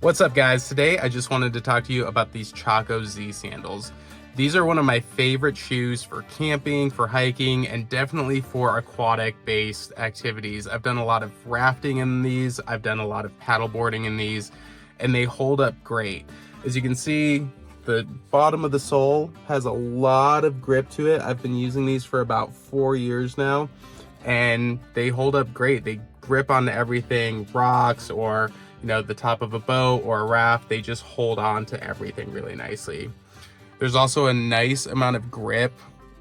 What's up guys? Today I just wanted to talk to you about these Chaco Z sandals. These are one of my favorite shoes for camping, for hiking, and definitely for aquatic based activities. I've done a lot of rafting in these, I've done a lot of paddleboarding in these, and they hold up great. As you can see, the bottom of the sole has a lot of grip to it. I've been using these for about 4 years now, and they hold up great. They grip onto everything, rocks or the top of a boat or a raft. They just hold on to everything really nicely. There's also a nice amount of grip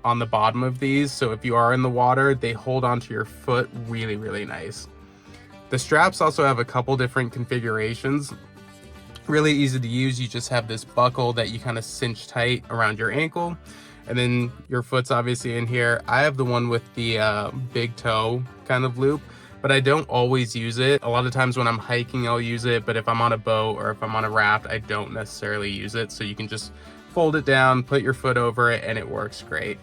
on the bottom of these, so if you are in the water, they hold onto your foot really nice. The straps also have a couple different configurations. Really easy to use. You just have this buckle that you kind of cinch tight around your ankle, and then your foot's obviously in here. I have the one with the big toe kind of loop, but I don't always use it. A lot of times when I'm hiking, I'll use it, but if I'm on a boat or if I'm on a raft, I don't necessarily use it. So you can just fold it down, put your foot over it, and it works great.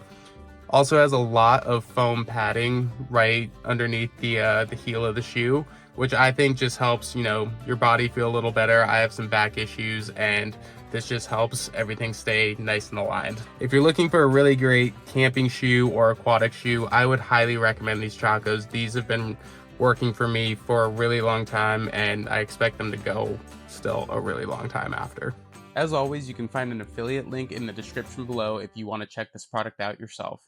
Also has a lot of foam padding right underneath the heel of the shoe, which I think just helps, your body feel a little better. I have some back issues, and this just helps everything stay nice and aligned. If you're looking for a really great camping shoe or aquatic shoe, I would highly recommend these Chacos. These have been working for me for a really long time, and I expect them to go still a really long time after. As always, you can find an affiliate link in the description below if you want to check this product out yourself.